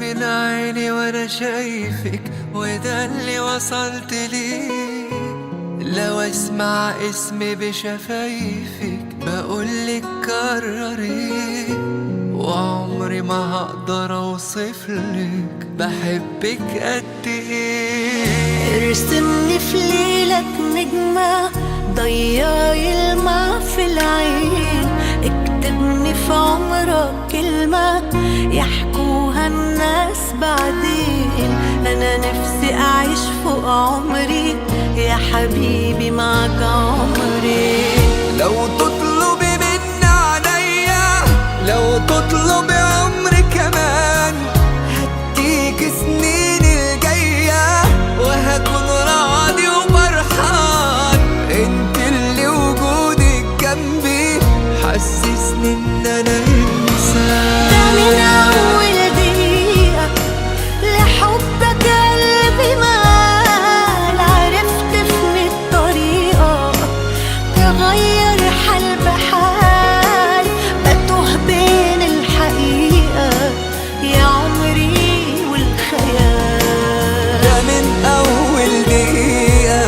من عيني وانا شايفك وده اللي وصلت ليه. لو اسمع اسمي بشفايفك بقولك كرري، وعمري ما هقدر اوصفلك بحبك قد ايه. ارسمني في ليلك نجمة ضيعي الماء في العين، اكتبني في عمرك كلمة يحكوها الناس بعدين. انا نفسي اعيش فوق عمري يا حبيبي معك عمري. لو تطلبي مني عليا، لو تطلبي عمري كمان، هديك سنين الجاية وهكون راضي وفرحان. انت اللي وجودك جنبي حسسني ان انا انسان. ده من اول دقيقة لحبك قلبي مال، عرفت في الطريقة تغير حال بحال، بتوه بين الحقيقة يا عمري والخيال. ده من اول دقيقة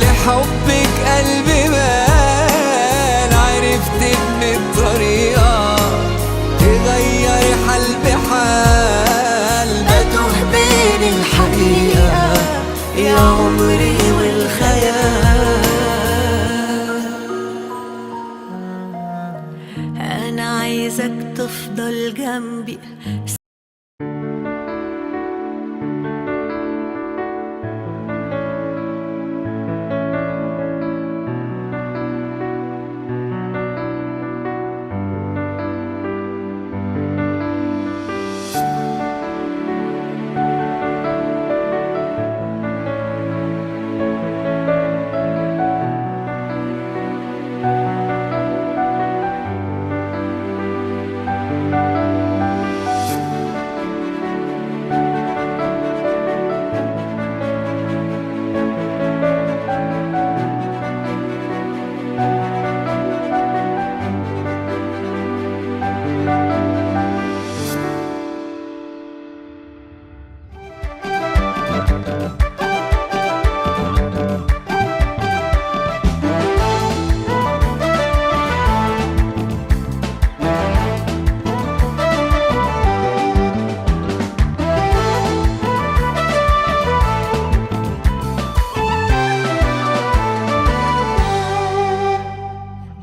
لحبك قلبي مال، عرفت ان الطريقة تغير حال بحال، بتوه بين الحقيقة يا عمري والخيال. أنا عايزك تفضل جنبي.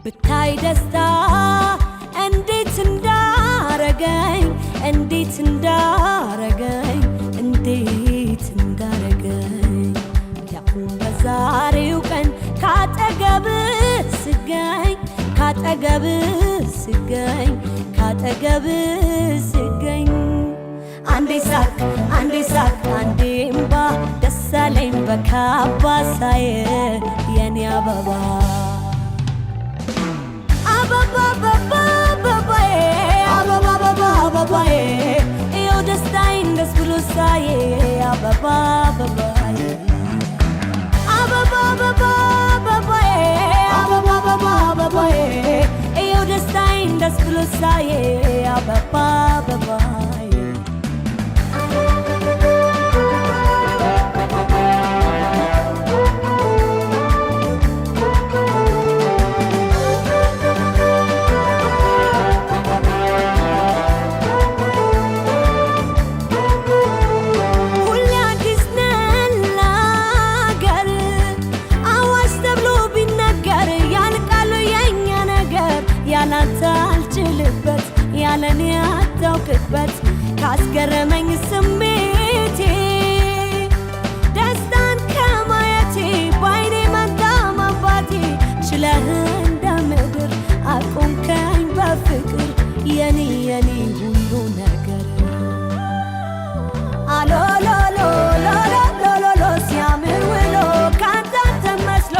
ብታይ ደስታ እንዴት እንዳረገኝ እንዴት እንዳረገኝ እንዴት እንዳረገኝ ያሁን በዛሬው ቀን ካጠገብህ ስገኝ ካጠገብህ ስገኝ ካጠገብህ ስገኝ አንዴ ሳቅ አንዴ እምባ ደስ አለኝ በካባ ሳየ የኔ አበባ Eu destain des blusaye ababa babaye ababa babaye Eu destain des blusaye ababa babaye ያለኔ አታውቅበት ካስገረመኝ ስሜቴ ደስታን ከማየቴ ባይኔ መጣ መባቴ ችለህ እንደ ምድር አቆምከኝ በፍቅር የኔ ሁሉ ነገር አሎሎሎ ሎሎሎ ሲያምር ውሎ ካንተ ተመስሎ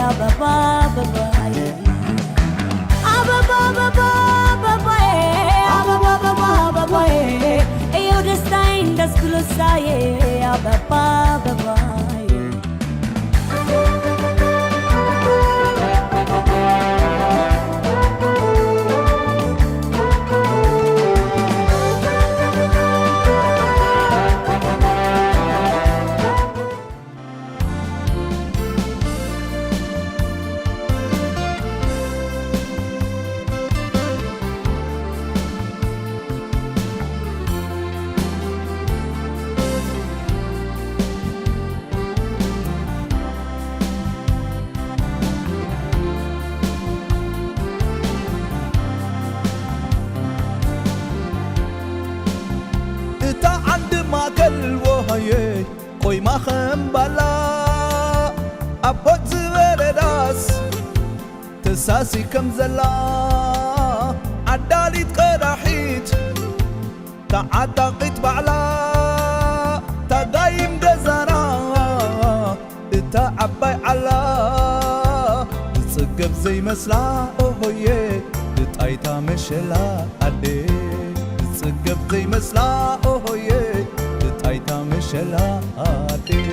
ababa babaye ababa babaye ويما خمبالا أبوت زبرداس تساسي كم زلا عدالي تقرحيت تعتقد بعلا تقايم دزانا تعباي علا تسقف زي مسلا اوهيه تايتا مشلا ادي تسقف زي مسلا اوهيه تايتا مشلا ادي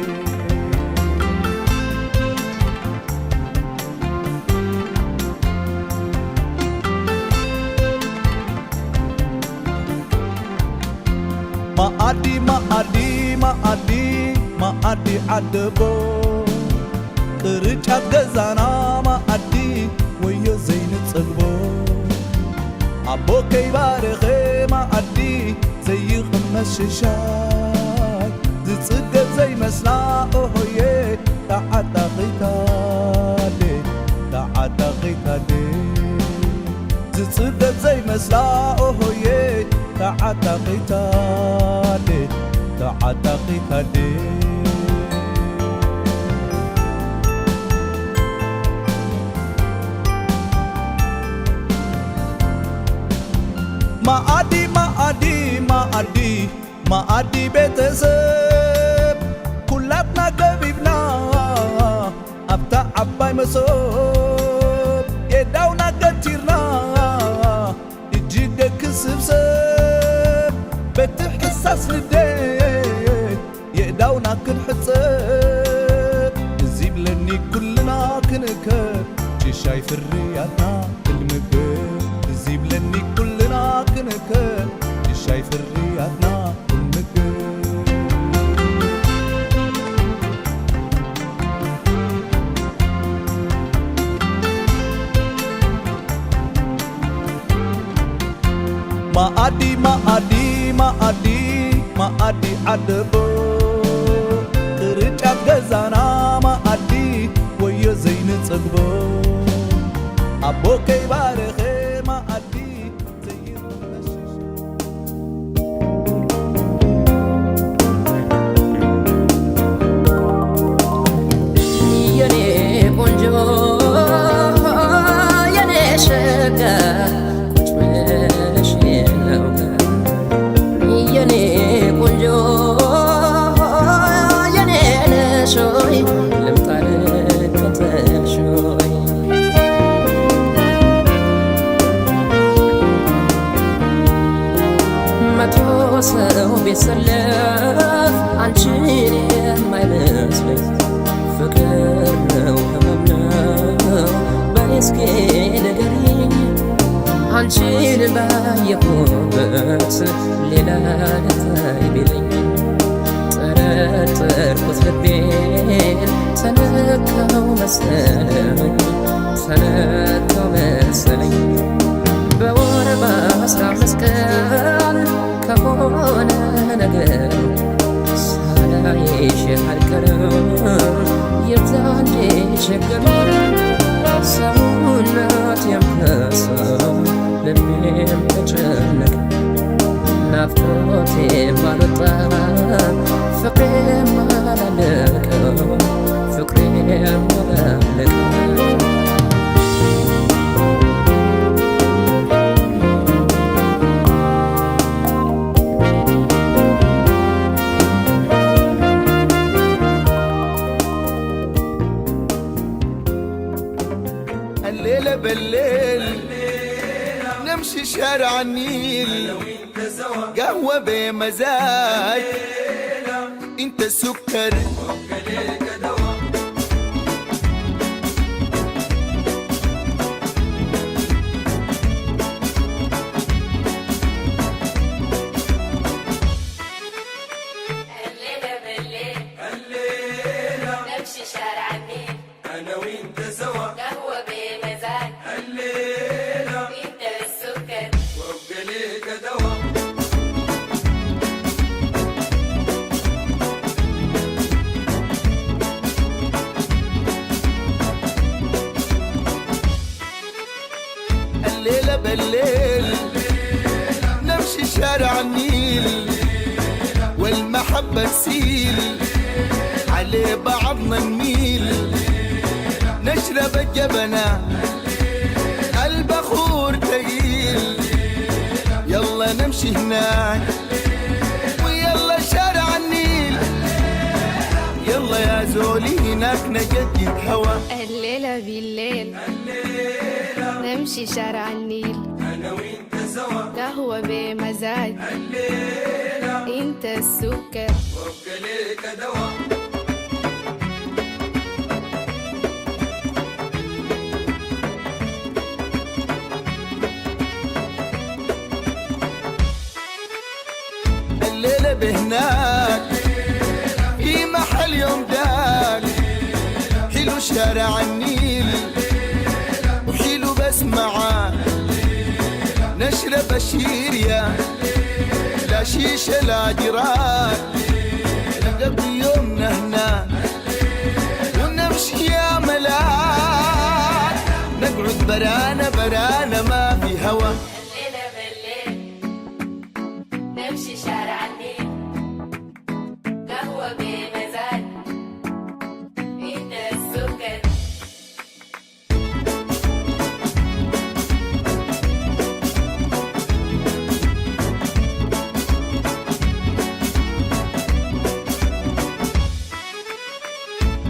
ማአዲ ዓደቦ ቅርጫት ገዛና ማአዲ ወዮ ዘይንጸግቦ ኣቦ ከይባረኸ ማአዲ ዘይኽመስ ሽሻይ ዝጽገብ ዘይመስላ ኦሆዬ ተዓጣኺታደ ዝጽገብ ዘይመስላ ኦሆዬ ተዓጣኺታደ ማአዲ ቤተሰብ ኩላትና ገቢብና ኣብታ ዓባይ መሶብ የዳውና ገቲርና እጅግ ክስብሰብ በቲ ሕሳስ ንደት የዳውና ክንሕፀብ እዚ ብለኒ ኩልና ክንእከብ ጭሻይ ፍርያትና ክንምገብ እዚ ብለኒ ኩልና ክንእከብ ጭሻይ ፍርያትና ማአዲ ዓደቦ ቅርጫት ገዛና ማአዲ ወዮ ዘይንጸግቦ ኣቦ ከይባረኸ ማአዲ የኔ ቆንጆ የኔ ሸጋ የኔ ቆንጆ የኔ ነሾይ ልምጣልከተሾይ መቶ ሰው ቢሰለፍ አንቺን የማይመስለኝ ፍቅር ነው ህመም ነው በኔ እስኪ ንገሪኝ አንቺን ባየሁበት ሌላ ልታይ ቢለኝ ጠረጠርኩት ልቤን ተነካው መሰለኝ በወር በ15 ቀን ከሆነ ነገር ሳላይሽ አልቀርም የዛኔ ችግሩን ሰውነት የምነሳው ልቤም ተጨነቀ ናፍቆቴም አልወጣ ፍቅሬም አላለቀ الليلة بالليل نمشي شارع النيل قهوة بمزاج انت السكر الليلة بالليل نمشي شارع النيل والمحبة تسيل اللي بعضنا نميل نشرب الجبنة البخور تقيل يلا نمشي هناك ويلا شارع النيل يلا يا زولي هناك نجدد هوا الليلة بالليل نمشي شارع النيل أنا وإنت سوا قهوة بمزاج الليلة انت السكر وابقى ليك دواء الليلة بهناك في محل يوم داك حلو شارع النيل وحلو بسمعه نشرب الشيريا لا شيشة لا جراك نقضي يومنا هنا ونمشي يا ملاك نقعد برانا برانا ما في هوا الليلة بالليل نمشي شارع النيل قهوة بمزاج انت السكر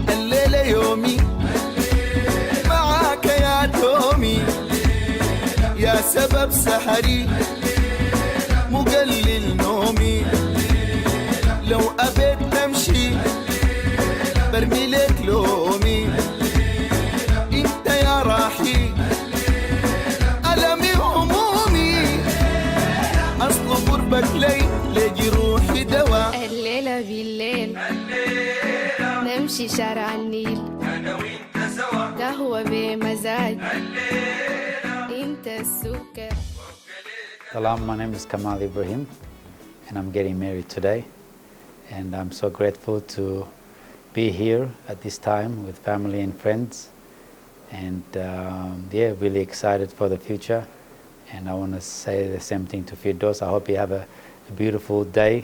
الليلة يومي معاك يا تومي يا سبب سحري مقلل نومي لو أبيت تمشي برمي لك لومي انت يا راحي ألمي همومي أصل قربك لي لجروحي دوا الليلة بالليل نمشي شارع النيل أنا وإنت سوا قهوة بمزاج انت السكر Salam, my name is Kamal Ibrahim and I'm getting married today, and I'm so grateful to be here at this time with family and friends, and really excited for the future. And I want to say the same thing to Firdaus. I hope you have a beautiful day,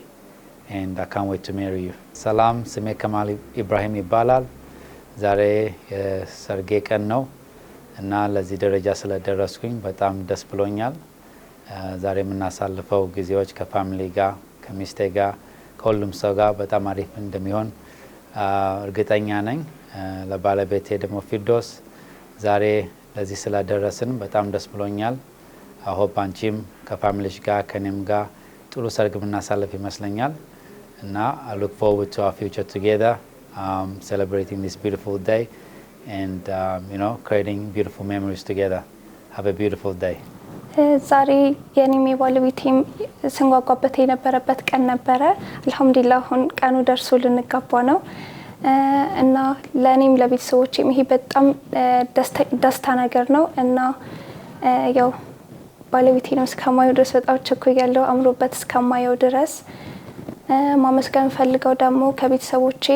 and I can't wait to marry you. Salam, ስሜ ከማል ኢብራሂም ይባላል። ዛሬ የሰርጌ ቀን ነው እና ለዚህ ደረጃ ስለደረስኩኝ በጣም ደስ ብሎኛል። ዛሬ የምናሳልፈው ጊዜዎች ከፋሚሊ ጋር ከሚስቴ ጋር ከሁሉም ሰው ጋር በጣም አሪፍ እንደሚሆን እርግጠኛ ነኝ። ለባለቤቴ ደግሞ ፊርዶስ ዛሬ ለዚህ ስላደረስን በጣም ደስ ብሎኛል። አሆፕ አንቺም ከፋሚሊሽ ጋር ከኔም ጋር ጥሩ ሰርግ የምናሳልፍ ይመስለኛል እና I look forward to our future together, celebrating this beautiful day and creating beautiful memories together. Have a beautiful day. ዛሬ የኔም የባለቤቴም ስንጓጓበት የነበረበት ቀን ነበረ። አልহামዱሊላህ አሁን ቀኑ ደርሶ ልንጋባ ነው እና ለኔም ለቤተሰቦቼም ይሄ በጣም ደስታ ነገር ነው እና ያው ባለቤቴንም እስከማየው ድረስ በጣም ቸኩያለሁ። አምሮበት እስከማየው ድረስ ማመስገን ፈልገው ደግሞ ከቤተሰቦቼ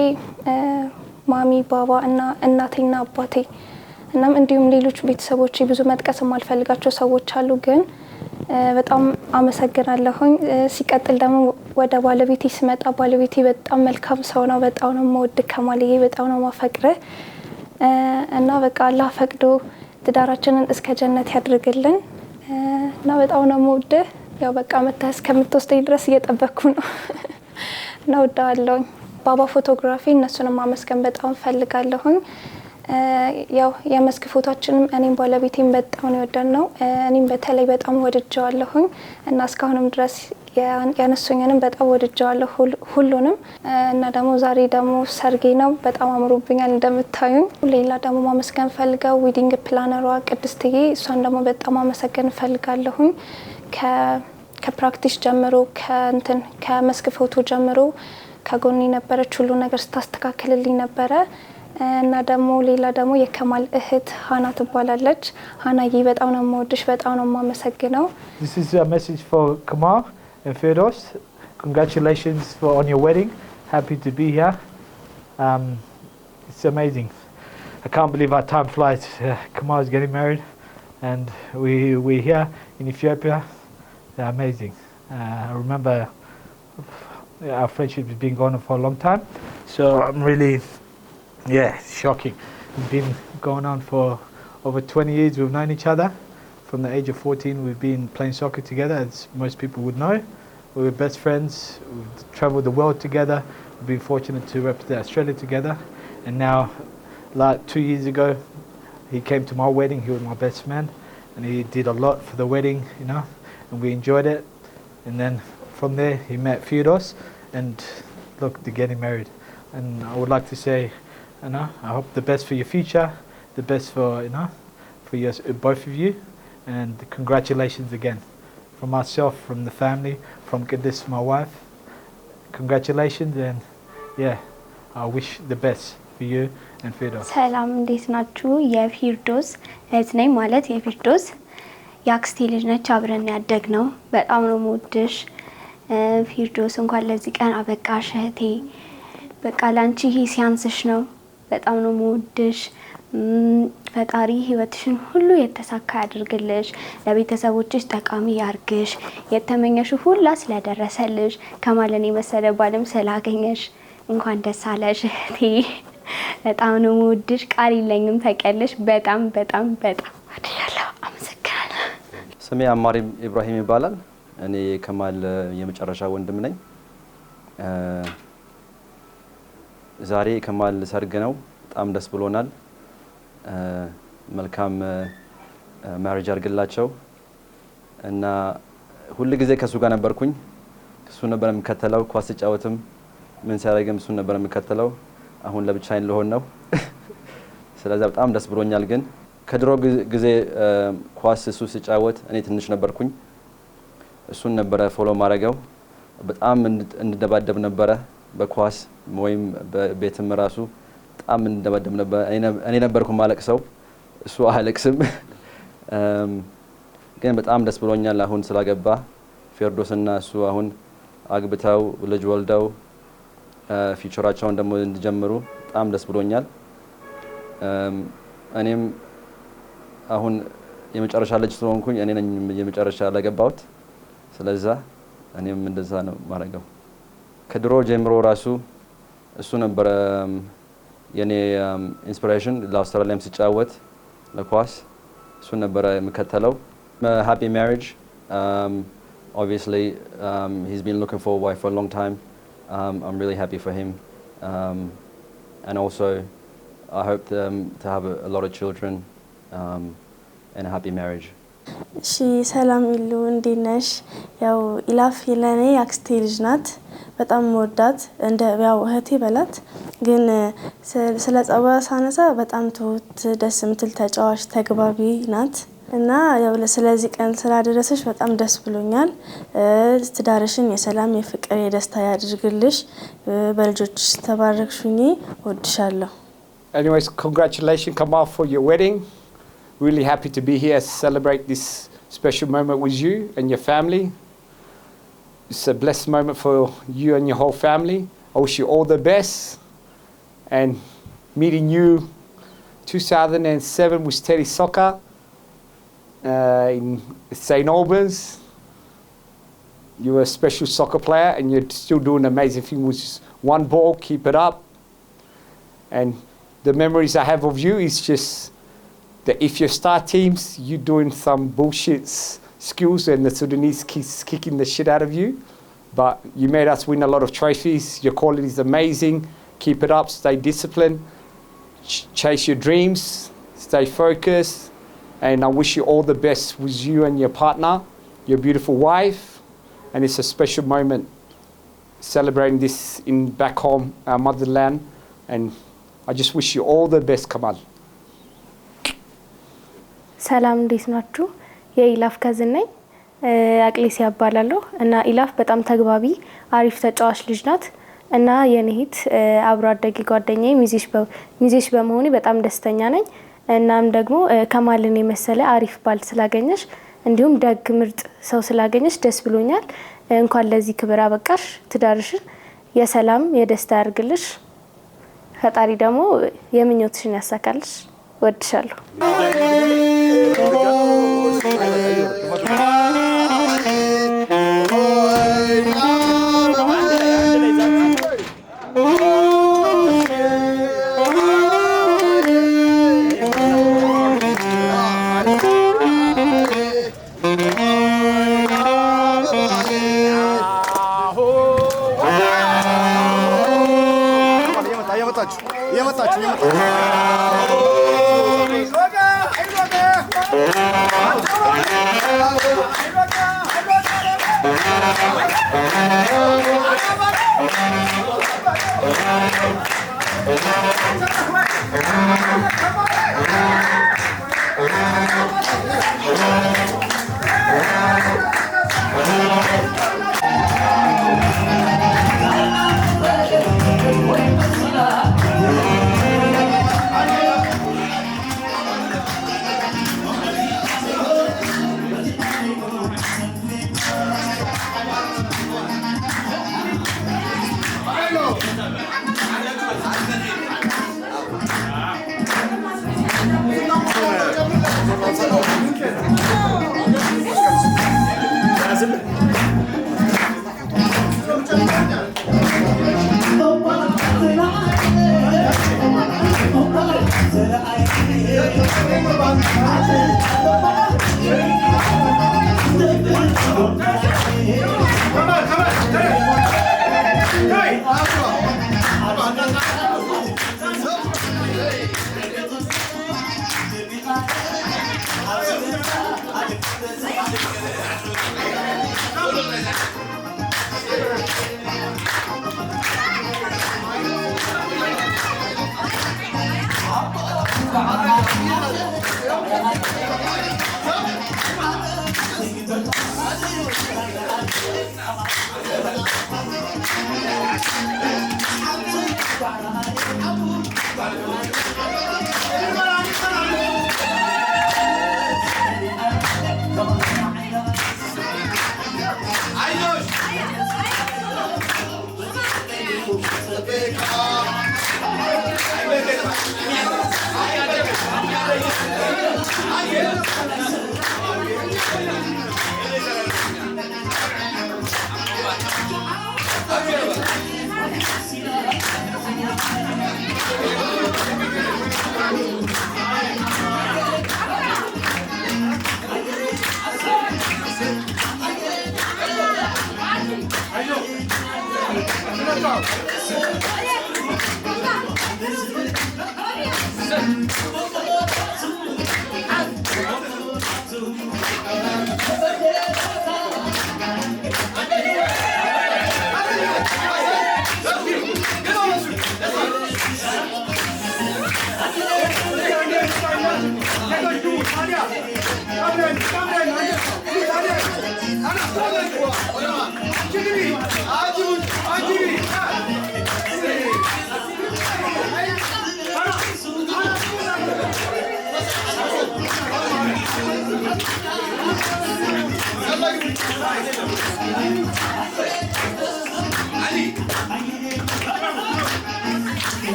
ማሚ ባባ እና እናቴና አባቴ እናም እንዲሁም ሌሎች ቤተሰቦቼ ብዙ መጥቀስ የማልፈልጋቸው ሰዎች አሉ፣ ግን በጣም አመሰግናለሁኝ። ሲቀጥል ደግሞ ወደ ባለቤቴ ስመጣ ባለቤቴ በጣም መልካም ሰው ነው። በጣም ነው የምወድ ከማልዬ በጣም ነው ማፈቅረ እና በቃ አላህ ፈቅዶ ትዳራችንን እስከ ጀነት ያድርግልን እና በጣም ነው የምወድ። ያው በቃ መተህ እስከምትወስደኝ ድረስ እየጠበቅኩ ነው እና ወዳለሁኝ። ባባ ፎቶግራፊ እነሱንም ማመስገን በጣም ፈልጋለሁኝ። ያው የመስክ ፎቶአችንም እኔም ባለቤቴም በጣም ነው የወደድነው። እኔም በተለይ በጣም ወድጄዋለሁኝ እና እስካሁንም ድረስ ያነሱኝንም በጣም ወድጄዋለሁ ሁሉንም እና ደግሞ ዛሬ ደግሞ ሰርጌ ነው። በጣም አምሮብኛል እንደምታዩኝ። ሌላ ደግሞ ማመስገን ፈልገው ዊዲንግ ፕላነሯ ቅድስትዬ፣ እሷን ደግሞ በጣም አመሰግን ፈልጋለሁኝ። ከፕራክቲስ ጀምሮ ከመስክ ፎቶ ጀምሮ ከጎኔ ነበረች፣ ሁሉ ነገር ስታስተካክልልኝ ነበረ እና ደግሞ ሌላ ደግሞ የከማል እህት ሃና ትባላለች። ሃናዬ በጣም ነው የምወድሽ፣ በጣም ነው የማመሰግነው። This is a message for Kamal and Firdaus. Congratulations on your wedding. Happy to be here. It's amazing. I can't believe how time flies. Kamal is getting married and we're here in Ethiopia. They're amazing. I remember our friendship has been going on for a long time. So I'm really, it's shocking. We've been going on for over 20 years. We've known each other. From the age of 14, we've been playing soccer together, as most people would know. We were best friends. We've traveled the world together. We've been fortunate to represent Australia together. And now, like 2 years ago, he came to my wedding. He was my best man, and he did a lot for the wedding, you know, and we enjoyed it. And then from there, he met Firdaus, and look, they're getting married. And I would like to say, you know, I hope the best for your future, the best for, you know, for your, both of you, and congratulations again. From myself, from the family, from Qidus, my wife, congratulations, and yeah, I wish the best for you and Firdaus. ሰላም እንዴት ናችሁ? የፊርዶስ እህት ነኝ ማለት የፊርዶስ የአክስቴ ልጅ ነች። አብረን ያደግነው በጣም ነው የምወድሽ ፊርዶስ። እንኳን ለዚህ ቀን አበቃሽ እህቴ። በቃ ላንቺ ይሄ ሲያንስሽ ነው። በጣም ነው የምወድሽ። ፈጣሪ ህይወትሽን ሁሉ የተሳካ ያድርግልሽ። ለቤተሰቦችሽ ጠቃሚ ያርግሽ። የተመኘሽው ሁላ ስለደረሰልሽ ከማለን የመሰለ ባለም ስላገኘሽ እንኳን ደስ አለሽ እህቴ። በጣም ነው የምወድሽ። ቃል የለኝም ታውቂያለሽ። በጣም በጣም በጣም ወድሻለሁ። አመሰግናለሁ። ስሜ አማሪ ኢብራሂም ይባላል። እኔ ከማል የመጨረሻ ወንድም ነኝ። ዛሬ ከማል ሰርግ ነው። በጣም ደስ ብሎናል። መልካም ማሪጅ አድርግላቸው እና ሁሉ ጊዜ ከሱ ጋር ነበርኩኝ። እሱ ነበር የምከተለው። ኳስ ሲጫወትም ምን ሲያደርግም እሱ ነበር የምከተለው። አሁን ለብቻዬን ልሆን ነው። ስለዚህ በጣም ደስ ብሎኛል። ግን ከድሮ ጊዜ ኳስ እሱ ሲጫወት እኔ ትንሽ ነበርኩኝ። እሱን ነበረ ፎሎ ማድረገው። በጣም እንደባደብ ነበረ በኳስ ወይም በቤትም ራሱ በጣም እንደባደብ ነበር። እኔ ነበርኩ ማለቅሰው፣ እሱ አያለቅስም። ግን በጣም ደስ ብሎኛል አሁን ስላገባ ፊርዶስና እሱ አሁን አግብተው ልጅ ወልደው ፊውቸራቸውን ደግሞ እንዲጀምሩ በጣም ደስ ብሎኛል። እኔም አሁን የመጨረሻ ልጅ ስለሆንኩኝ እኔ ነኝ የመጨረሻ ለገባሁት። ስለዚህ እኔም እንደዛ ነው ማረገው። ከድሮ ጀምሮ ራሱ እሱ ነበር የኔ ኢንስፒሬሽን። ለአውስትራሊያም ሲጫወት ለኳስ እሱ ነበር የምከተለው። Happy marriage. Obviously, he's been looking for a wife for a long time. I'm really happy for him. And also, I hope to have a lot of children and a happy marriage. እሺ ሰላም ይሉ እንዴት ነሽ? ያው ኢላፍ ለኔ አክስቴ ልጅ ናት። በጣም ወዳት እንደ ያው እህቴ በላት። ግን ስለ ጸባይ ሳነሳ በጣም ትሁት፣ ደስ የምትል ተጫዋች፣ ተግባቢ ናት እና ያው ስለዚህ ቀን ስላደረሰሽ በጣም ደስ ብሎኛል። ትዳርሽን የሰላም የፍቅር የደስታ ያድርግልሽ። በልጆችሽ ተባረክሽኝ። ወድሻለሁ። Anyways, congratulations Kamal for your wedding. Really happy to be here to celebrate this special moment with you and your family. It's a blessed moment for you and your whole family. I wish you all the best. And meeting you 2007 with Teddy Soccer in St. Albans. You were a special soccer player and you're still doing amazing things with one ball. Keep it up. And the memories I have of you is just that if you start teams, you're doing some bullshit skills and the Sudanese keeps kicking the shit out of you. But you made us win a lot of trophies. Your quality is amazing. Keep it up. Stay disciplined. Chase your dreams. Stay focused. And I wish you all the best with you and your partner, your beautiful wife. And it's a special moment celebrating this in back home, our motherland. And I just wish you all the best, Kamal. ሰላም እንዴት ናችሁ? የኢላፍ ከዝን ነኝ። አቅሊስ ያባላለሁ እና ኢላፍ በጣም ተግባቢ አሪፍ ተጫዋች ልጅ ናት እና የኔት አብሮ አደጊ ጓደኛዬ ሚዜሽ በመሆኔ በጣም ደስተኛ ነኝ። እናም ደግሞ ከማልን የመሰለ አሪፍ ባል ስላገኘሽ እንዲሁም ደግ ምርጥ ሰው ስላገኘሽ ደስ ብሎኛል። እንኳን ለዚህ ክብር አበቃሽ። ትዳርሽን የሰላም የደስታ ያርግልሽ። ፈጣሪ ደግሞ የምኞትሽን ያሳካልሽ። ወድሻለሁ።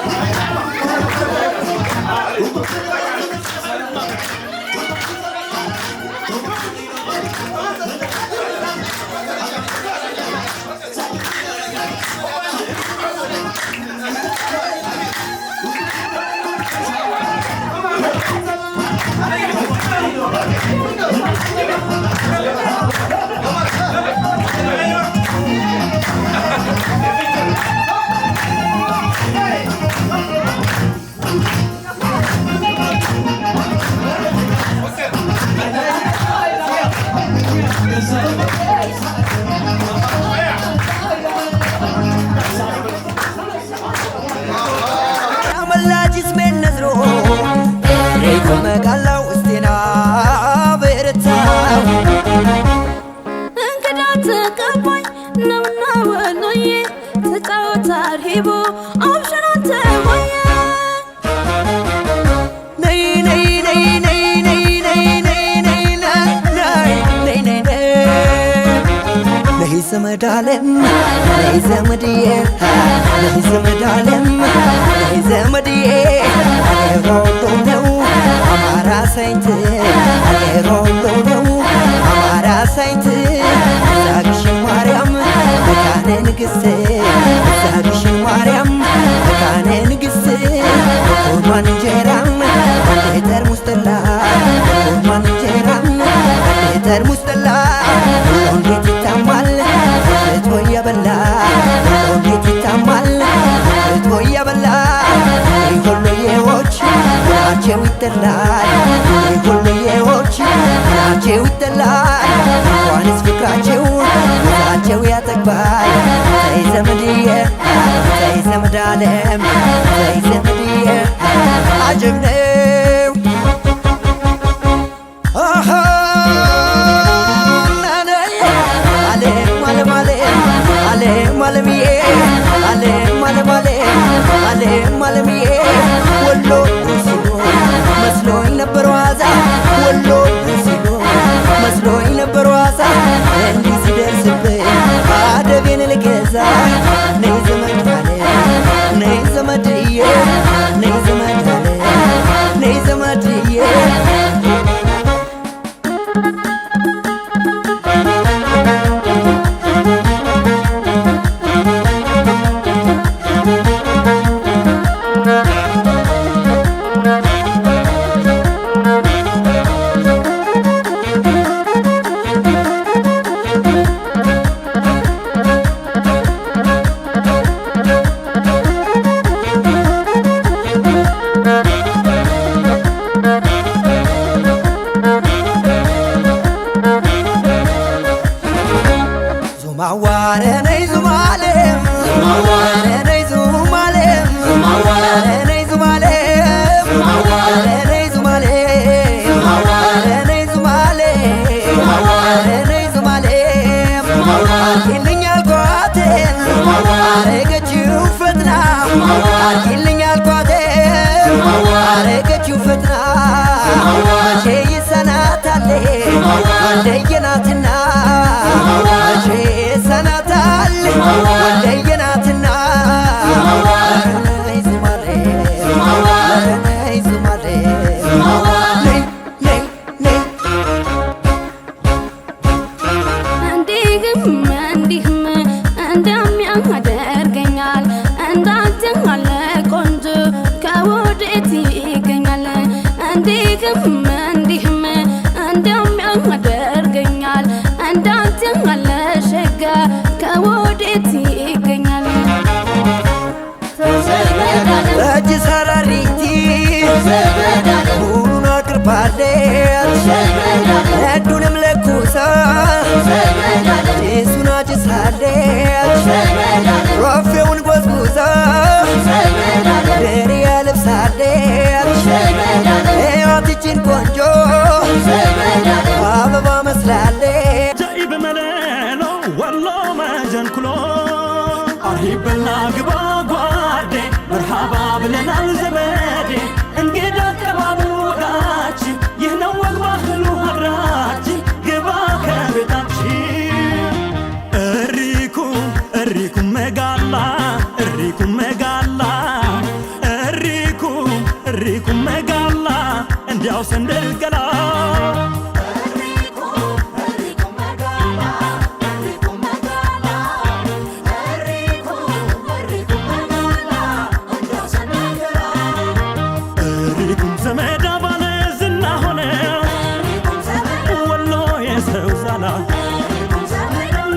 Hey! ዘመድ ዓለም ነይ ዘመድዬ ነይ ዘመድ ዓለም ነይ ዘመድዬ አገሯ ወሎ ነው አማራ ሳይንት አገሯ ወሎ ነው አማራ ሳይንት ዛግሽን ማርያም መካነ ንግሥት ዛግሽን ማርያም መካነ ንግሥት ቁርባን እንጀራም አንድ ጠርሙስ ጠላ ቁርባን እንጀራም አንድ ጠርሙስ ጠላ እንዴት ይታማል ፍቶ እየበላ እንዴት ይታማል ፍቶ እየበላ ሁሉዬዎች ናቸው ይጠላል ሁሉዬዎች ናቸው ይጠላል እንኳንስ ፍቅራቸው ውስጣቸው ያጠግባል ተይ ዘመድዬ ተይ ዘመድ ዓለም ተይ ዘመድዬ አጀብ ነው ዓለምዬ ዓለምዬ ወሎ ሲሉ መስሎኝ ነበር ዋዛ ወሎ ሲሉ መስሎኝ ነበር ዋዛ እንዲህ ሲደርስብኝ አደቤን ልገዛ ነይ ዘመድ ዓለም ነይ ዘመድዬ ነይ ዘመድ ዓለም ነይ ዘመድዬ ወልደየናትና መቼ ሰናታል ወልደየናትና ነይ ዝማሬ ነይ ዝማሬ ነይ ነይ ነይ እንዲህም እንዲህም እንደሚያደርገኛል እንዳንተ ያለ ቆንጆ ከወዴት ይገኛል እንዲህም እንዲህም እንደሚያደርገኛል እንዳንተ ያለ ሸጋ ከወዴት ይገኛል እጅ ሰራሪቲ ሁሉን አቅርባለች ነዱንም ለኩሳ ጭሱን አጭሳለች ሮፌውን ጎዝጉዛ ድሪያ ለብሳለች ሕይወት ይችን ቆንጆ አበባ መስላለች ጃኢብ መለሎ ወሎ መጀንኩሎ አርሂበና ግባ ጓዴ መርሃባ ብለናል ዘመዴ እንግዳ አቀባበል ወጋችን ይህ ነው ወግ ባህሉ ሀገራችን ግባ ከቤታችን እሪኩም መጋላ እሪኩም መጋላ እሪኩም መጋላ እንዲያው ሰንደል ገላ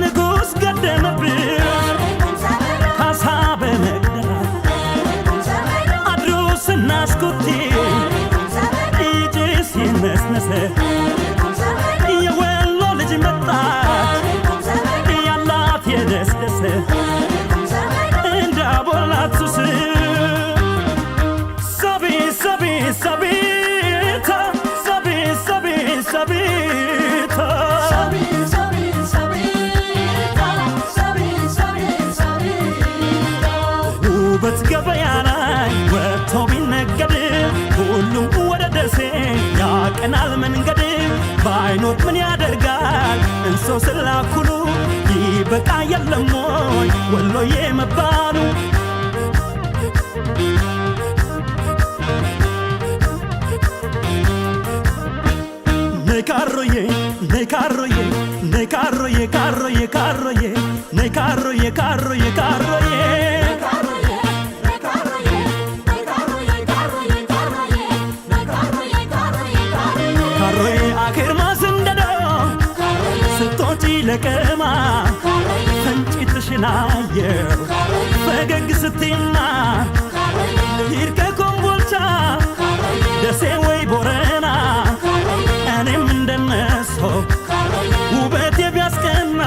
ንጉስ ገደመብር ካሳ በመቅደላ አድሮ ስናስኮቴ ኢጭስ ይነስነሰ የወሎ ልጅ መጣች ያላት የደስደሰ እንዳቦላት ሱስ ሰቢ ሰቢ ሰቢታ ሰቢ ሰቢ ሰቢታ ውበት ገበያ ላይ ወጥቶ ቢነገድ ሁሉም ወደ ደሴ ያቀናል መንገድ ባይኖር ምን ያደርጋል እንሰው ስላኩሉ ይበቃ የለም ወይ ወሎዬ መባሉ Nekaroye, nekaroye, nekaroye, karoye, karoye, nekaroye, karoye, karoye. Karoye akhir masendado, setoci lekema, fencit shinaye, fegeg setima, hirke kombolcha, dese way borena. እኔም እንደነሱ ውበት ቢያስቀና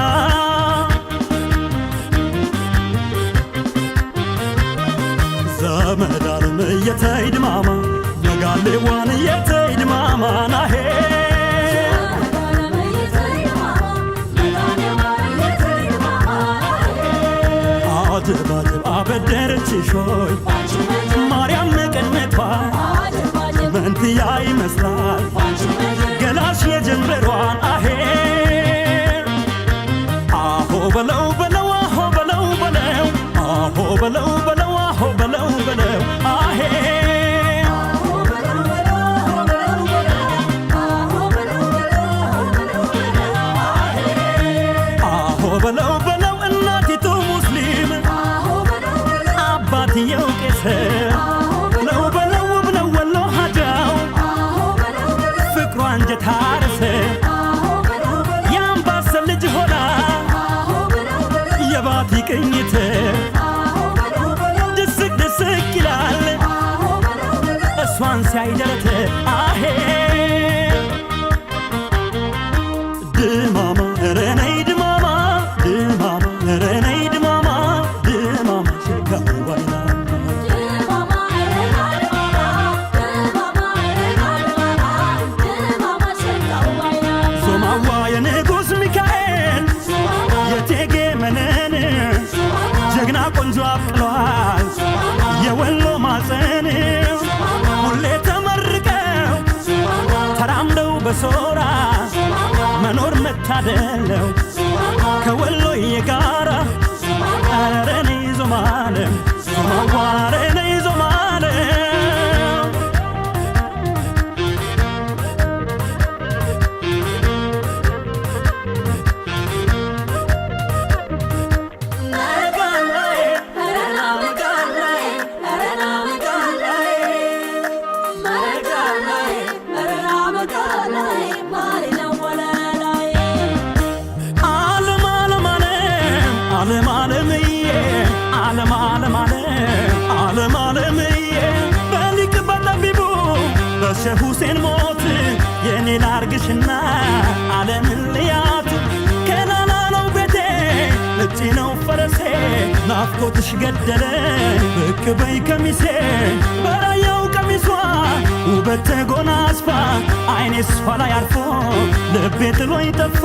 ዘመዳን የተይድማማ መጋሌዋን የተይድማማ ናሄ አጅባጅብ አበደረችሽ ሆይ ማርያም መቀነቷ መንትያ ይመስላል ገላሽ የጀንበሯን አሄር አሆ በለው በለው አሆ በለው በለው አሆ በለው በለው አሆ በለው በለው አሄር አሆ በለው በለው እናቲቱ ሙስሊም አባትየው ቄስ ነው በለው ብለው ወሎ ሀጃው አንጀት አርሰ ያምባሰል ልጅ ሆና የባቲ ቅኝት ድስቅ ድስቅ ይላል እሷን ሲያይደረት አሄ ድማማ ረነይ ድማማ ድማማ ረነይ ድማማ ድማማ ሽጋው ባይና የንጉስ ሚካኤል የቴጌ መነን ጀግና ቆንጆ አብቅሏል የወሎ ማፀን ሁሌ ተመርቀው ተራምደው በሶራ መኖር መታደለው ከወሎ የጋራ አረኔ ዞማለ ዞማዋረኔ ዞማለ ሸህ ሁሴን ሞት የኔ ላርግሽና ዓለምን ልያት ከላላ ነው ቤቴ ነጭ ነው ፈረሴ ናፍቆትሽ ገደለኝ ብቅ በይ ከሚሴ በራየው ቀሚሷ ውበት ተጎናጽፋ አይኔ እሷ ላይ አርፎ ልቤ ጥሎኝ ጠፋ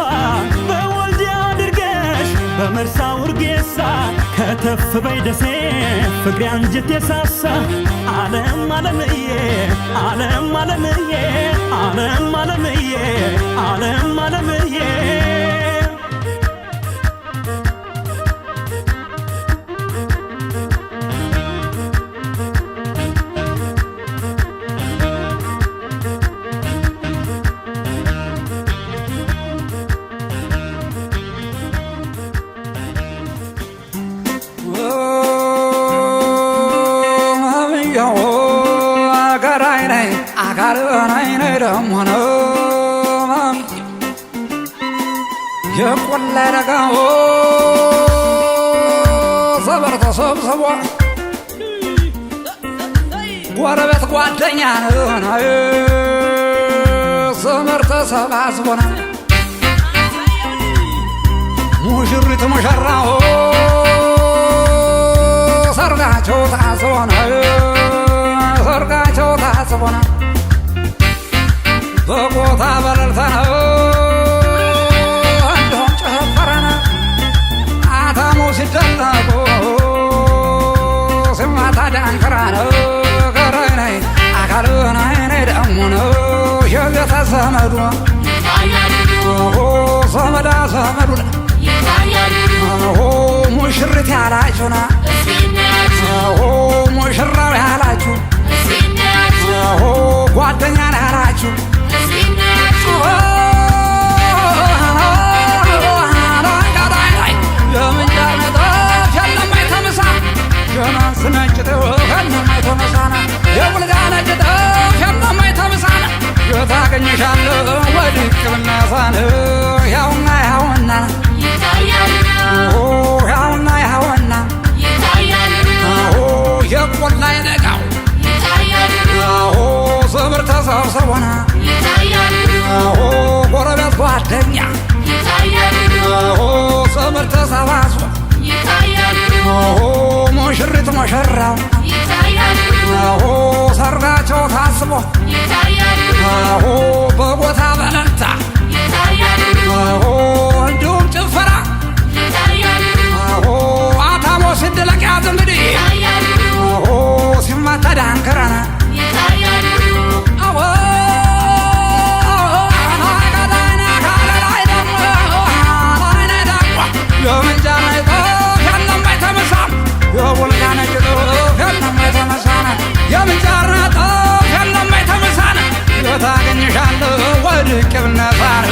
በወልዲያ አድርገሽ በመርሳ ውርጌሳ ከተፍ በይ ደሴ ፍቅሬ አንጀት የሳሳ ዓለም ዓለምዬ ዓለም ዓለምዬ ዓለም ዓለምዬ ዓለም ዓለምዬ የቆለረጋው ሰበር ተሰብስቦ ጎረቤት ጓደኛ ነው ሰመር ተሰባስቦ ሙሽሪት ሙሽራው ሰርጋቸው ታስቦ ነው ሰርጋቸው ታስቦ ነው በቦታ በለልታ ነው ሲደለቁ ስማታ ዳንከራ ነው ገራይ ነይ አካሉ ነይ ደሞ ነው ሸገት ዘመተ ዘመዱ ዘመዳ ዘመዱ ሙሽሪት ያላችሁና ሙሽራው ያላችሁ ጓደኛ ያላችሁ የምንጃር ነጠፍ የለማይ ተምሳ ጀናንስ ነጭ ጥፍ የለማይ ተመሳና የቡልጋ ነጭ ጥፍ የለማይ ተምሳና የታገኝሻለሁ ወድቅ ብናሳን ያውና ያውና ያውና ያውና የቆላ የነጋው ዘምር ተሰብሰቦና ጎረቤት ጓደኛ ዘምር ተሰባስቦ ሙሽሪት ሙሽራው ሰርጋቸው ታስቦ በቦታ በለልታ እንዲሁም ጭፈራ አታሞ ሲድለቅ ያዝ እንግዲህ ሲመታ ዳንክረና የምንጃር ነጠፍ የለማይ ተመሳን የቡልጋ ነጭ ጥፍ የለማይ ተመሳን የምንጃር ነጠፍ የለማይ ተመሳን የታገኝሻለሁ ወድቅ ብነሳን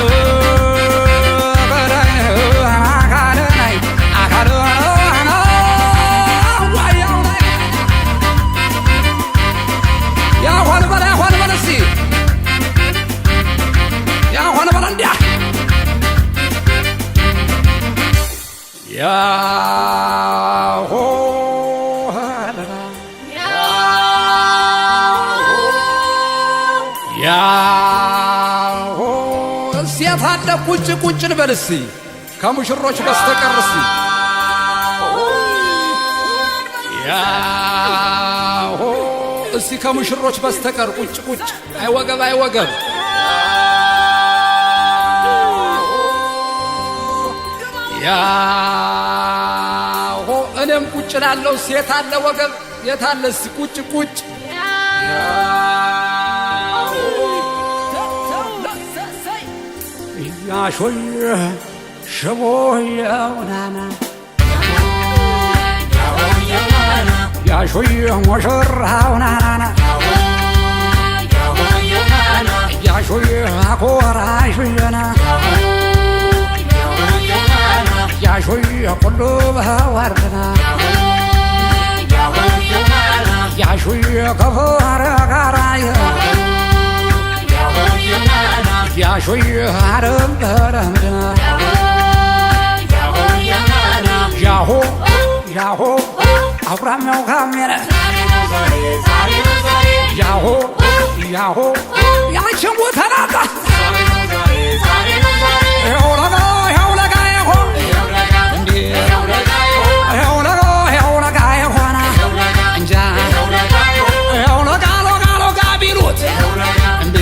የታደ ቁጭ ቁጭ ልበል እስቲ ከሙሽሮች በስተቀር እስቲ ያሆ እስቲ ከሙሽሮች በስተቀር ቁጭ ቁጭ አይወገብ አይወገብ ያሆ እኔም ቁጭ ላለው ሴት አለ ወገብ የታለ እስቲ ቁጭ ቁጭ ያሾይ ሽቦየውናና ያሾይ ሙሽራውናና ያሾይ አኮራሹየና ያሾይ ኩሉ በወርድና ያሾይ ከፈረ ጋራየ ያሾይ አረም በረምድና ያሆ ያሆ አብራሚያው ካሜረ ያሆ ያሆ ያችን ቦታ ናታ ያውለጋ ያውለጋ ይሆ እንዴ ያውለጋ ይሆና እንጃ ያውለጋ ሎጋ ሎጋ ቢሉት እንዴ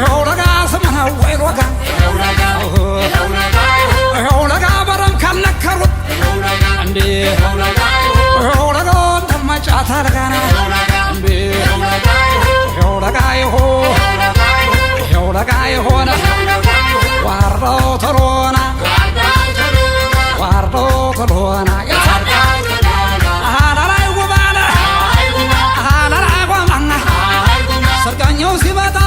ያውለጋ ስምነው ወይ ሎጋ ያውለጋ በረም ካልነከሩት እንዴ ያውለጋ ተመጫ ታርጋና እንዴ ያውለጋ ይሆ ያውለጋ ይሆና ዋርዳው ተሎና ዋርዳው ተሎና አላላይ ጉባና አላላይ ጉባና ሰርጋኛው ሲመጣ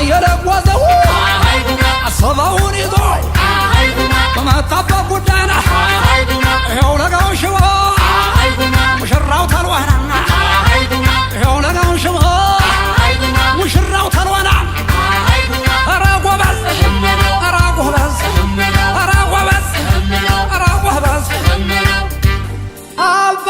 የለጓዘው አሰባውን ይዞ በመጣበት ጉዳይና ያውለጋው ሽቦ ሙሽራው ተልዋና ያውለጋው ሽቦ ሙሽራው ተልዋና ኧረ ጎበዝ ኧረ ጎበዝ ኧረ ጎበዝ ኧረ ጎበዝ አባ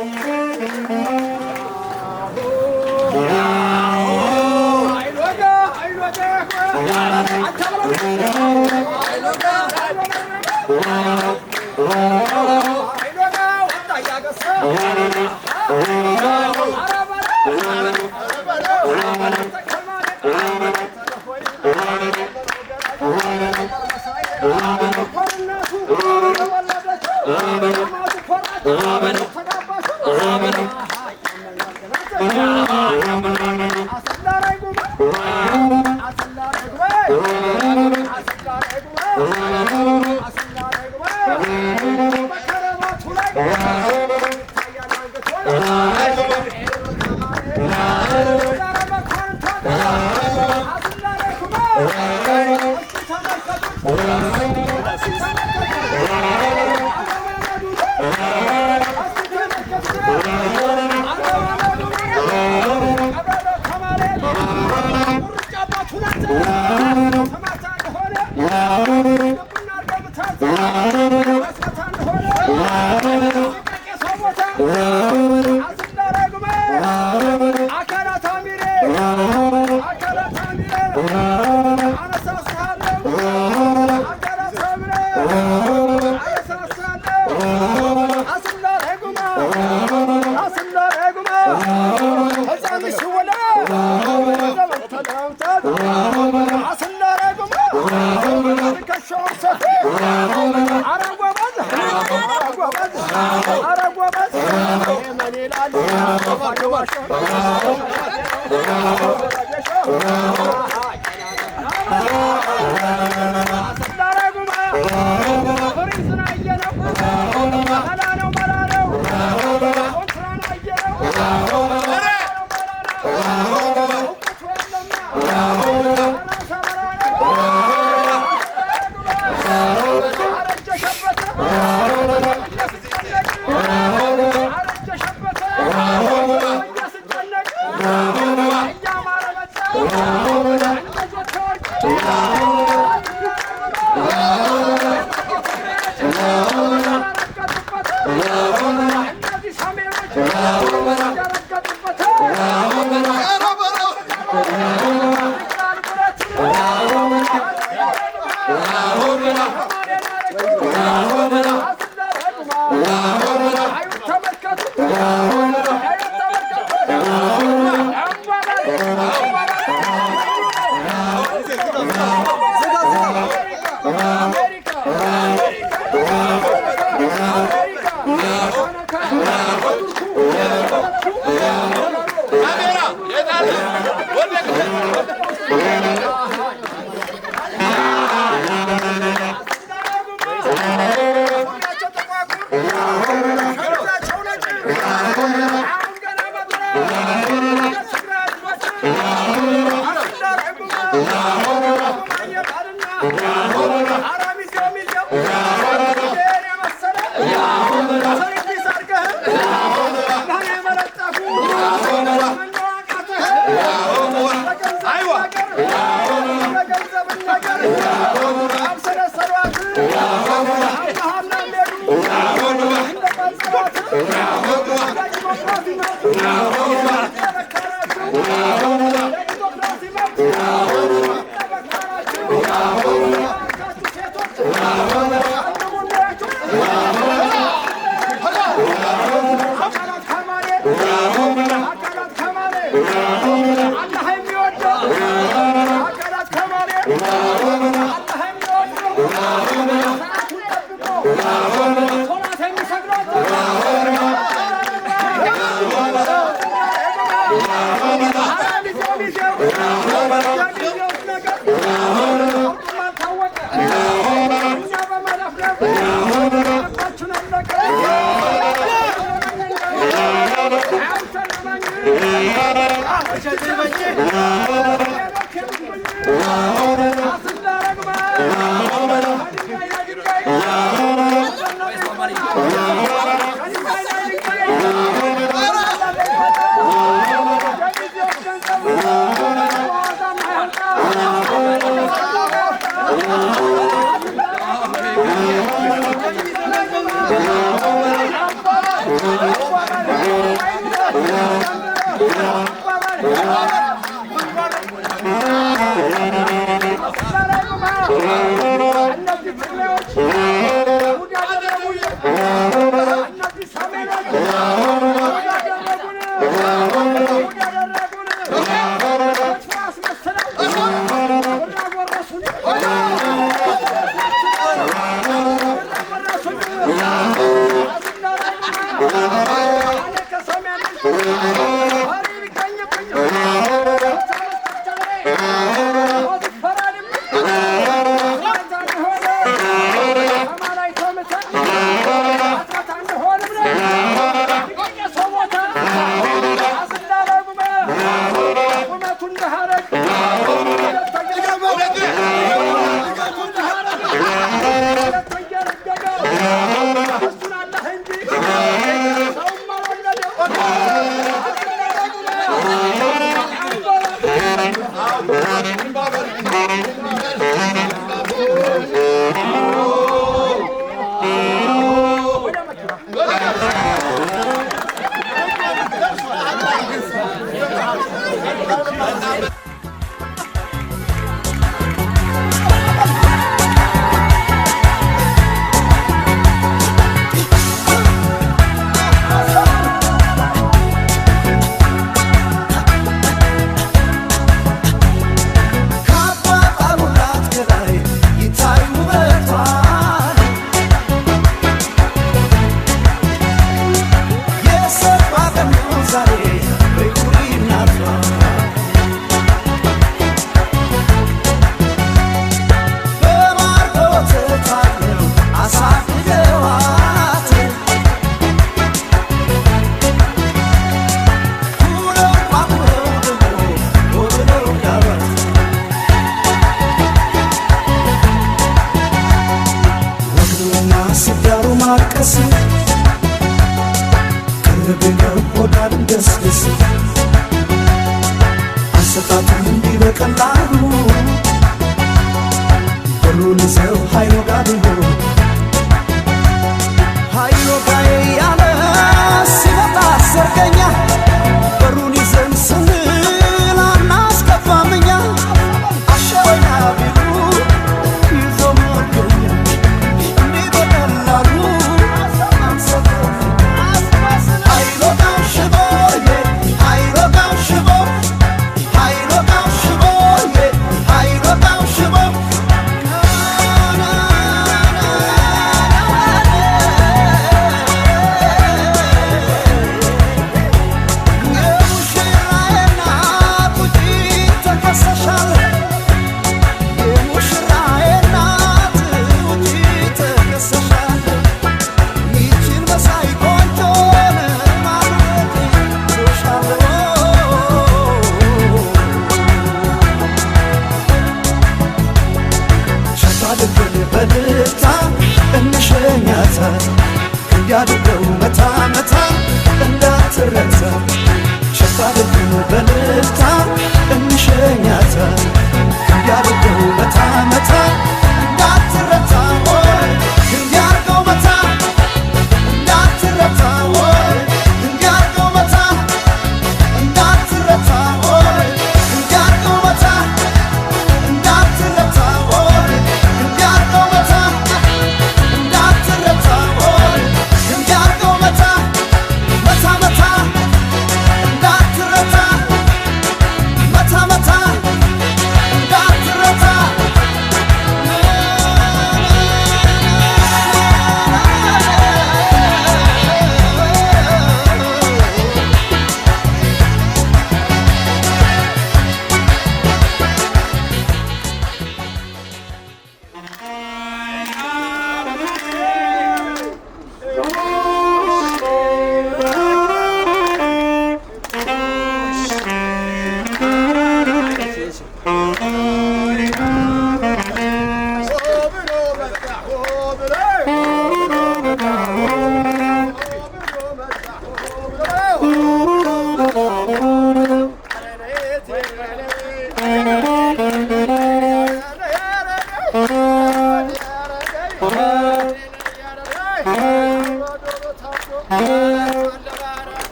Oh,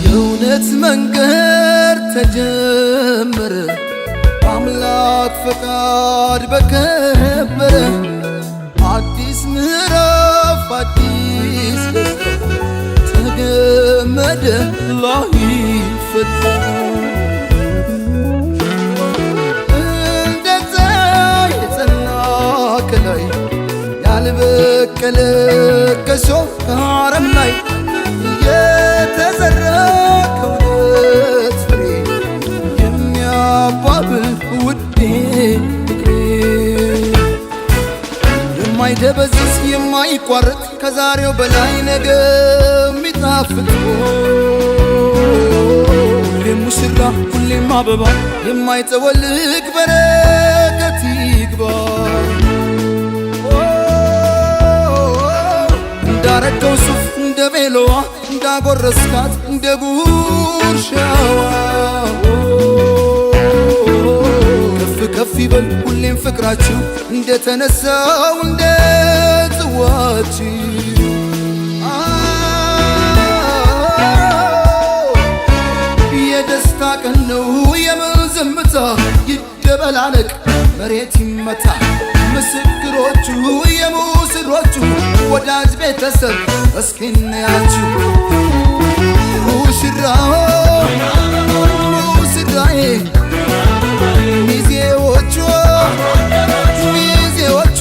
የእውነት መንገድ ተጀመረ አምላክ ፈቃድ በከበረ አዲስ ምዕራፍ አዲስ ደስታ ተገመደ ላይፈታ እንደዛ የጸና ከላይ ያልበቀለ ከሾህ ከአረም ላይ የተዘራ ከእውነት ፍሬ የሚያባብል ውዴ ፍቅሬ የማይደበዝዝ የማይቋረጥ ከዛሬው በላይ ነገ የሚጣፍጥ ሁሌም ሙሽራ ሁሌም አበባ የማይጠወልቅ በረከት ይግባ እንዳረገው ሱፍ እንደ ቬሎዋ እንዳጎረስካት እንደ ጉርሻዋ ከፍ ከፍ ይበል ሁሌም ፍቅራችሁ እንደተነሳው እንደ ጽዋችሁ የደስታ ቀን ነው የምን ዝምታ ይደበላለቅ መሬት ይመታ ምስክሮቹ የሙስሮቹ ወዳጅ ቤተሰብ እስኪ እንያችሁ ሙሽራው ሙሽራዬ ሚዜዎቹ ሚዜዎቹ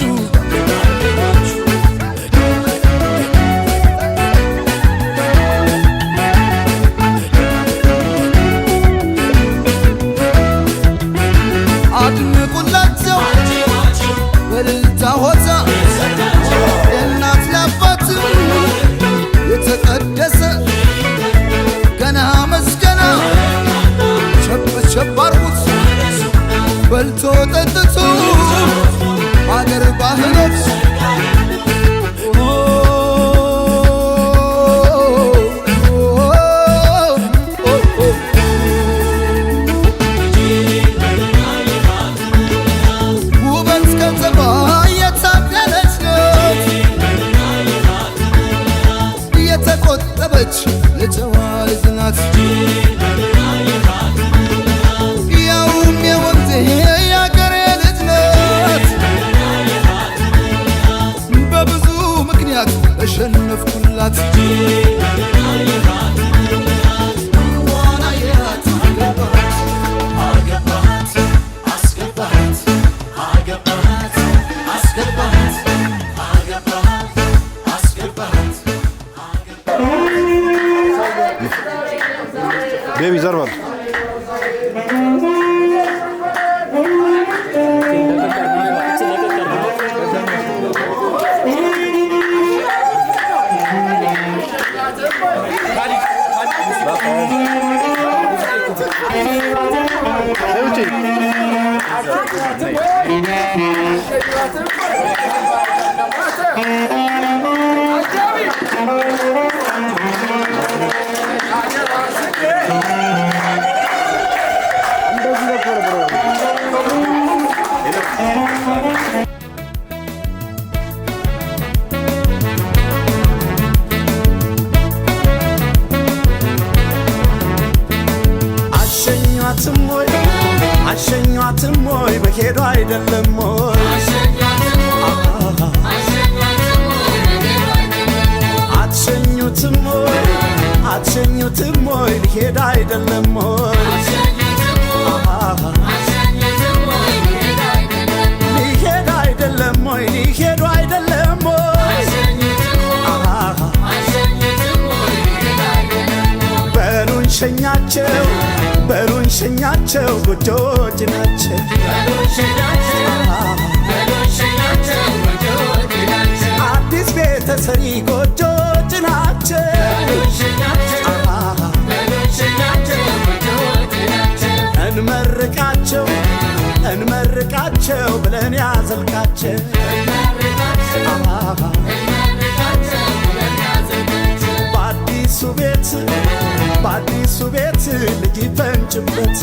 አድምቁላቸው በእልልታ ሆታ የእናት ለአባት የተቀደሰ ገና መስገና ቸብ ቸብ አርጉት በልቶ ጠጥቶ አገር ባህሎች ውበት ከተማ የታደለች ናት የተቆጠበች የጨዋ ልጅ ናት ያውም የወንዜ ያገሬ ልጅ ናት በብዙ ምክንያት ተሸነፍኩላት ዋናየት አገባት አስገባት አገባት አስገባት አገባት አስገባት ቤቢ ዘርበል አሸኟትም ወይ በሄዱ አይደለም ወይ አልሸኝትም ወይ ልሄድ አይደለም ወይ ሊሄድ አይደለም ወይ ሊሄዱ አይደለም ወይ በሉን ሸኛቸው በሉን ሸኛቸው ጎጆች ናቸው አዲስ ቤተ ሰሪ ጎጆች ናቸው እንመርቃቸው እንመርቃቸው ብለን ያዘልቃቸው በአዲሱ ቤት በአዲሱ ቤት ልጅ ፈንጭበት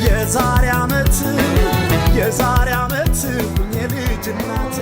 የዛሬ ዓመት የዛሬ ዓመት ሁኜ ልጅ እናት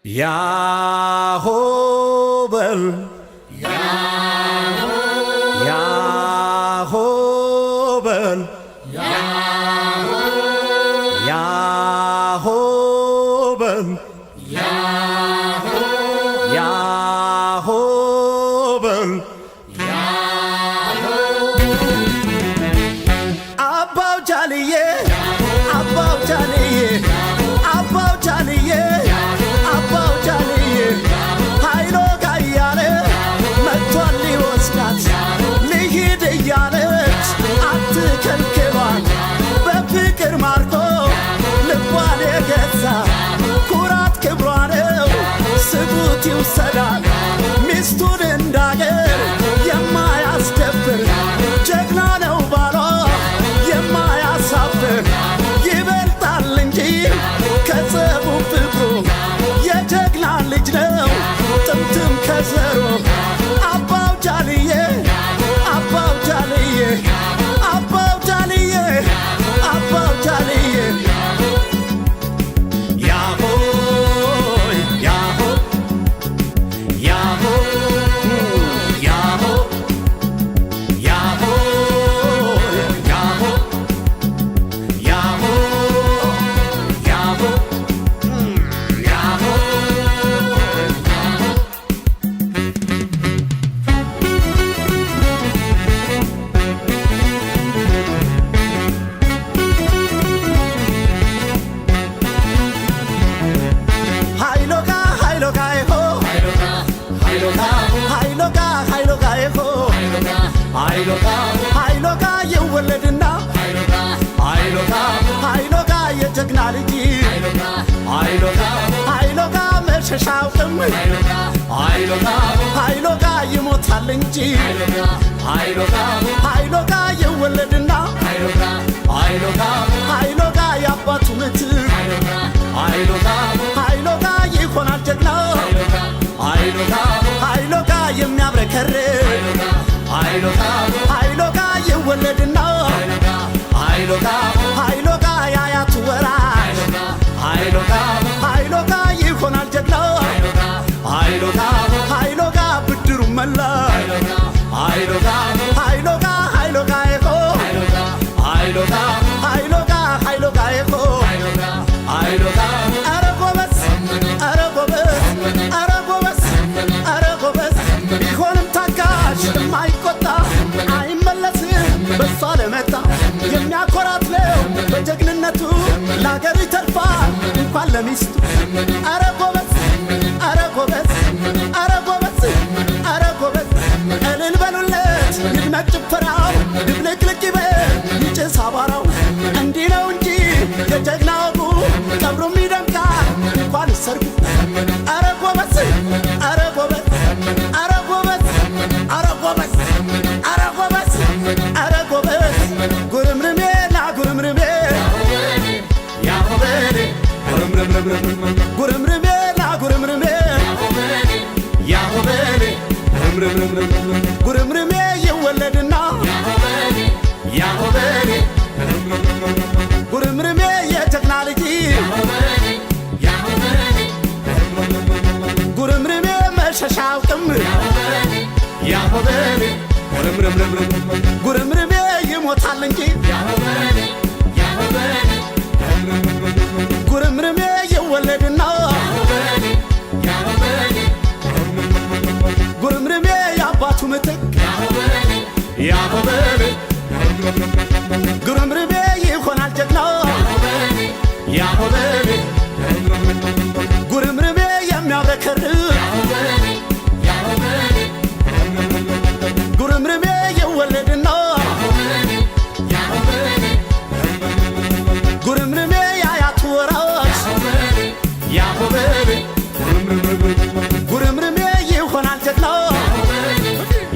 ያሆ በል ያሆ በል ያሆ በል ያሆ በል አባው ጃልዬ አባው ጃልዬ አባው ጃልዬ አባው ጃልዬ ኃይሎ ጋያለ መጥቷል ሊወስዳት ልሂድ እያለች አትከልክሏት በፍቅር ማርኮ ልቧን የገዛ ኩራት ክብሯ ነው ስጉት ይውሰዳል ሚስቱን እንዳገር የማያስደፍር ጀግና ነው ባሏ የማያሳፍር ይበልጣል እንጂ ከጸቡ ፍቅሩ የጀግና ልጅ ነው ጥምትም ከዘሮ አባው ጃልዬ አባው ጃልዬ አባው ጃልዬ አባው ጃልዬ ያሆ ያሆ ያሆ ያሆ ያሆ ያሆ ያሆ ያሆ ያሆ ሃይሎጋ ሃይሎጋ ይሆ ሃይሎጋ ሃይሎጋ ሃይሎጋ ይሆ ሃይሎጋ ሃይሎጋ ይወለድና ሃይሎጋ ሃይሎጋ የጀግና ልጅ ሃይሎጋ ሃይሎጋ መሸሻውቅም ሃይሎጋ ሃይሎጋ ይሞታል እንጂ ሃይሎጋ ሃይሎጋ ይወለድና ሃይሎጋ ሃይሎጋ የአባቱ ምትክ ሃይሎጋ ሃይሎጋ ይሆናል ጀግና ሃይሎጋ ሃይሎጋ የሚያብረከርክ ሃይሎጋ ሃይሎጋ ይወለድና ሃይሎጋ ሃይሎጋ የአያቱ ወራሽ ሃይሎጋ ሃይሎጋ ይሆናል ጀግና ሃይሎጋ ሃይሎጋ ብድሩ መላሽ ሃይሎጋ ሃይሎጋ ሃይሎጋ ይሆ ሃይሎጋ ሃይሎጋ ሃይሎጋ ይሆ ሃይሎጋ ኧረ ጎበዝ ኧረ ጎበዝ ኧረ ጎበዝ ኧረ ጎበዝ ቢሆንም ታጋሽ የማይቆጣ አይመለስም በሷ ለሀገር ይተርፋል እንኳን ለሚስቱ አረ ጎበዝ አረ ጎበዝ አረ ጎበዝ አረ ጎበዝ እልል በሉለት ይድመቅ ጭፈራው ድብልቅልቅ ይበል ይጭስ አቧራው እንዲህ ነው እንጂ የጀግና ወጉ ቀብሩም ይደምቃል እንኳን ሰርጉ አረ ጎበዝ አረ ጎበዝ አረ ጎበዝ አረ ጎበዝ አረ ጎበዝ አረ ጎበዝ ጉርምርሜ ና ጉርምርሜ ያሆበሌ ጉርምርሜ ና ጉርምርሜ ያሆበሌ ጉርምርሜ ይወለድና ያሆበሌ ጉርምርሜ የጀግና ልጅ ጉርምርሜ መሸሻ አውቅም ያሆበሌ ጉርምርሜ ይሞታል እንጂ ጉርምርሜ ይወለድና ጉርምርሜ የአባቱ ምትክ ያሆበሌ ጉርምርሜ ይሆናል ጀግና ያሆበሌ ጉርምርሜ የሚያብረከርክ ጉርምርሜ ይወለድና ጉርምርሜ ያያቱ ወራሽ ያሆበሌ ጉርምርሜ ይሆናል ጀግና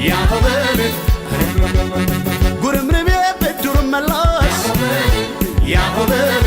ያሆበሌ ጉርምርሜ ብድሩን መላሽ ያሆበሌ